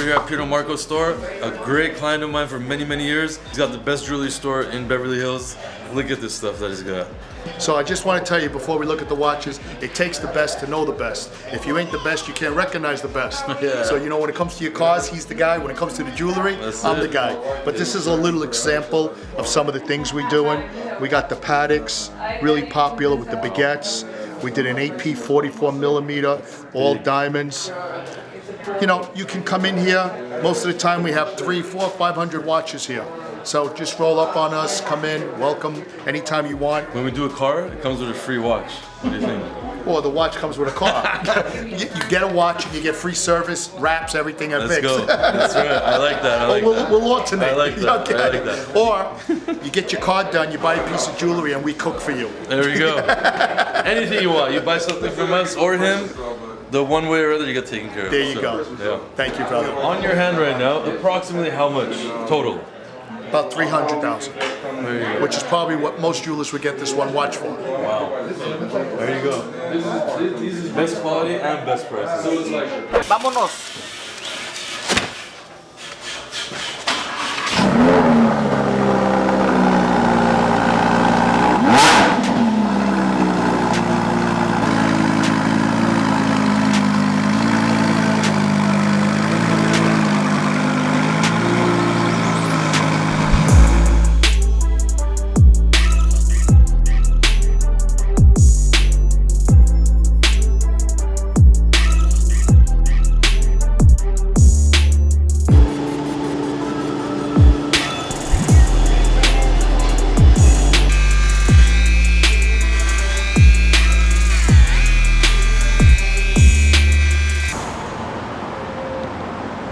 over here at Piero Marco's store. A great client of mine for many, many years. He's got the best jewelry store in Beverly Hills. Look at this stuff that he's got. So I just want to tell you before we look at the watches, it takes the best to know the best. If you ain't the best, you can't recognize the best. Yeah. So you know, when it comes to your cars, he's the guy. When it comes to the jewelry, I'm the guy. But this is a little example of some of the things we're doing. We got the Paddocks, really popular with the baguettes. We did an AP 44 millimeter, all diamonds. You know, you can come in here. Most of the time we have 300, 400, 500 watches here. So just roll up on us, come in, welcome anytime you want. When we do a car, it comes with a free watch. What do you think? Well, the watch comes with a car. you get a watch and you get free service, wraps, everything at Let's Vicks. go. That's right. I like that. I like that. We'll alternate. I like that. Okay. I like that. Or you get your card done, you buy a piece of jewelry, and we cook for you. There we go. Anything you want. You buy something from us or him, the one way or other you get taken care of. There you go. Yeah. Thank you, brother. On your hand right now, approximately how much total? About 300,000, There you go. which is probably what most jewelers would get this one watch for. Wow. There you go. Best quality and best prices. So it's like, Vámonos.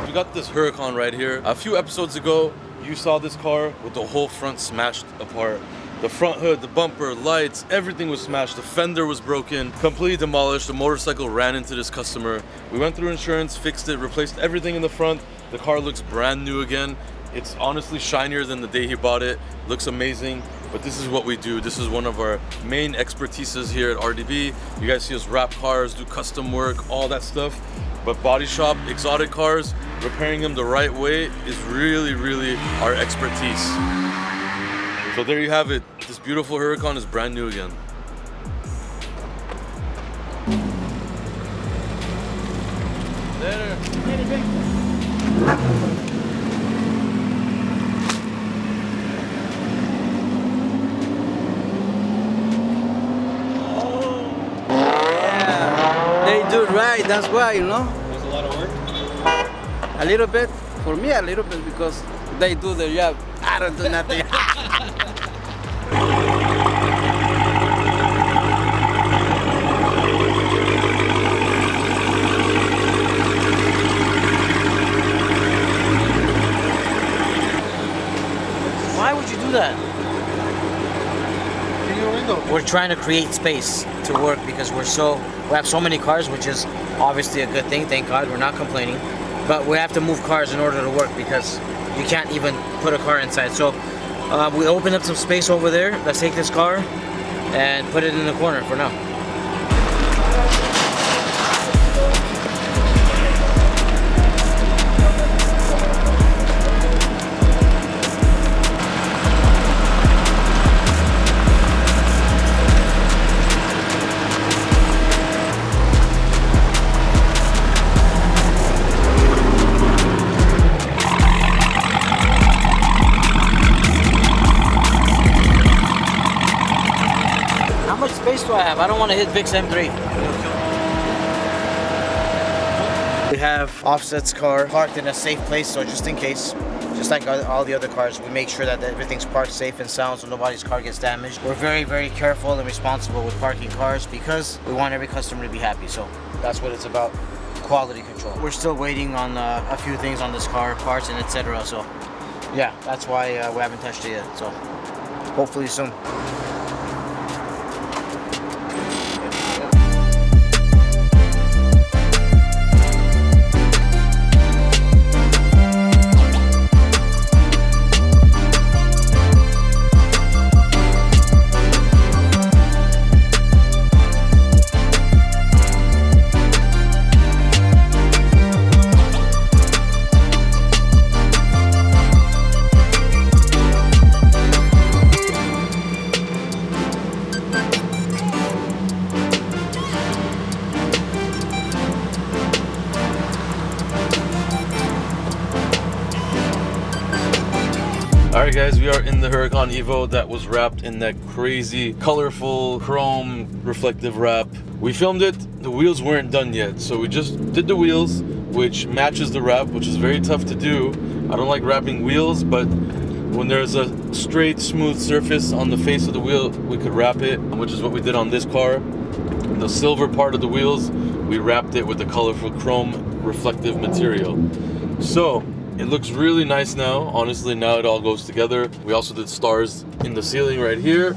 we got this Huracan right here. A few episodes ago, you saw this car with the whole front smashed apart. The front hood, the bumper, lights, everything was smashed. The fender was broken, completely demolished. The motorcycle ran into this customer. We went through insurance, fixed it, replaced everything in the front. The car looks brand new again. It's honestly shinier than the day he bought it. Looks amazing, but this is what we do. This is one of our main expertises here at RDB. You guys see us wrap cars, do custom work, all that stuff. But body shop, exotic cars, repairing them the right way is really, really our expertise. So there you have it. This beautiful Huracan is brand new again. They do it right, that's why, you know? There's a lot of work. A little bit, for me a little bit, because they do the job. I don't do nothing. Why would you do that? We're trying to create space to work because we have so many cars, which is obviously a good thing, thank God, we're not complaining. But we have to move cars in order to work because you can't even put a car inside. So we opened up some space over there. Let's take this car and put it in the corner for now. I don't want to hit Vic's M3. We have Offset's car parked in a safe place, so just in case, just like all the other cars, we make sure that everything's parked safe and sound so nobody's car gets damaged. We're very, very careful and responsible with parking cars because we want every customer to be happy, so that's what it's about, quality control. We're still waiting on a few things on this car, parts and etc. So yeah, that's why we haven't touched it yet, so hopefully soon. guys, we are in the Huracan Evo that was wrapped in that crazy, colorful, chrome, reflective wrap. We filmed it, the wheels weren't done yet, so we just did the wheels, which matches the wrap, which is very tough to do. I don't like wrapping wheels, but when there's a straight, smooth surface on the face of the wheel, we could wrap it, which is what we did on this car. The silver part of the wheels, we wrapped it with the colorful chrome reflective material. So it looks really nice now. Honestly, now it all goes together. We also did stars in the ceiling right here.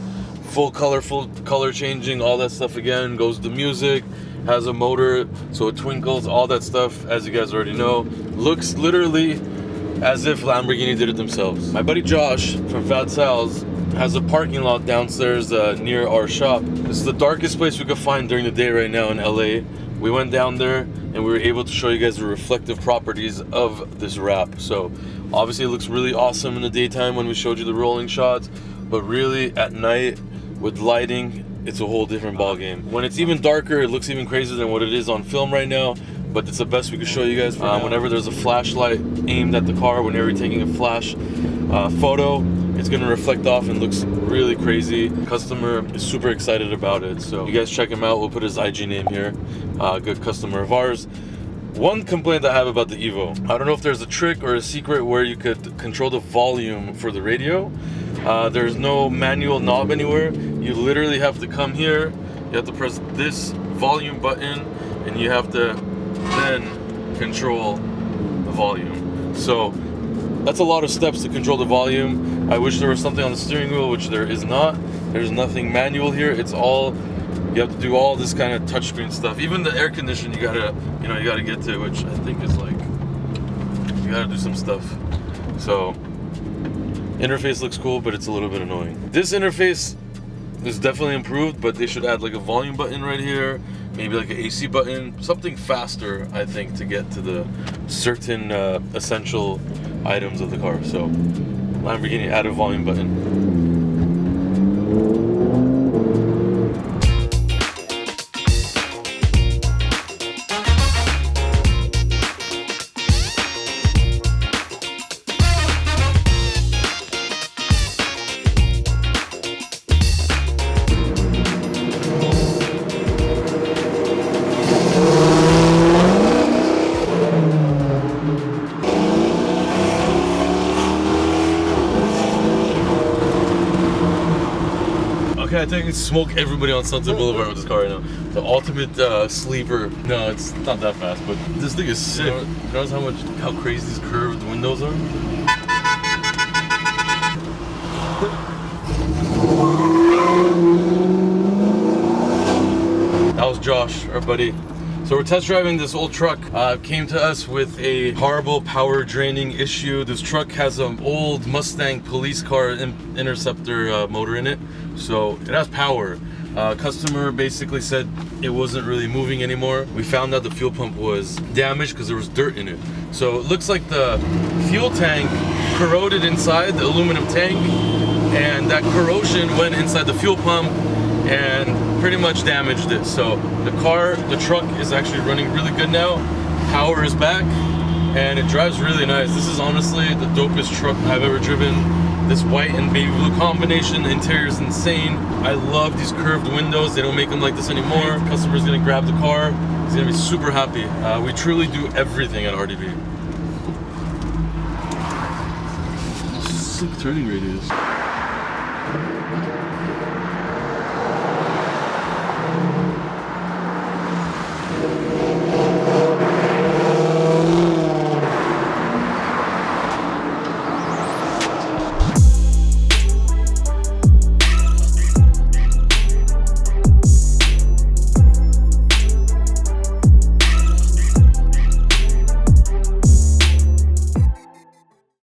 Full colorful, color changing, all that stuff again. Goes to music, has a motor, so it twinkles, all that stuff, as you guys already know. Looks literally as if Lamborghini did it themselves. My buddy Josh from Fat Sal's has a parking lot downstairs near our shop. This is the darkest place we could find during the day right now in LA. We went down there and we were able to show you guys the reflective properties of this wrap. So obviously it looks really awesome in the daytime when we showed you the rolling shots, but really at night with lighting, it's a whole different ball game. When it's even darker, it looks even crazier than what it is on film right now, but it's the best we could show you guys. Whenever there's a flashlight aimed at the car, whenever you're taking a flash photo, it's gonna reflect off and looks really crazy. Customer is super excited about it, so you guys check him out. We'll put his IG name here. Good customer of ours. One complaint I have about the Evo, I don't know if there's a trick or a secret where you could control the volume for the radio. There's no manual knob anywhere. You literally have to come here, you have to press this volume button, and you have to then control the volume. So that's a lot of steps to control the volume. I wish there was something on the steering wheel, which there is not. There's nothing manual here. It's all, you have to do all this kind of touchscreen stuff. Even the air conditioning, you gotta get to, which I think is like, you gotta do some stuff. So interface looks cool, but it's a little bit annoying. This interface is definitely improved, but they should add like a volume button right here, maybe like an AC button, something faster, I think, to get to the certain essential items of the car. So Lamborghini, add a volume button. I think I can smoke everybody on Sunset Boulevard with this car right now. The ultimate sleeper. No, it's not that fast, but this thing is sick. You notice how crazy these curved windows are? That was Josh, our buddy. So we're test driving this old truck. Came to us with a horrible power draining issue. This truck has an old Mustang police car Interceptor motor in it. So it has power. Customer basically said it wasn't really moving anymore. We found out the fuel pump was damaged because there was dirt in it. So it looks like the fuel tank corroded inside the aluminum tank, and that corrosion went inside the fuel pump and pretty much damaged it. So the truck is actually running really good now. Power is back and it drives really nice. This is honestly the dopest truck I've ever driven. This white and baby blue combination, the interior is insane. I love these curved windows. They don't make them like this anymore. Customer's gonna grab the car. He's gonna be super happy. We truly do everything at RDB. Sick turning radius.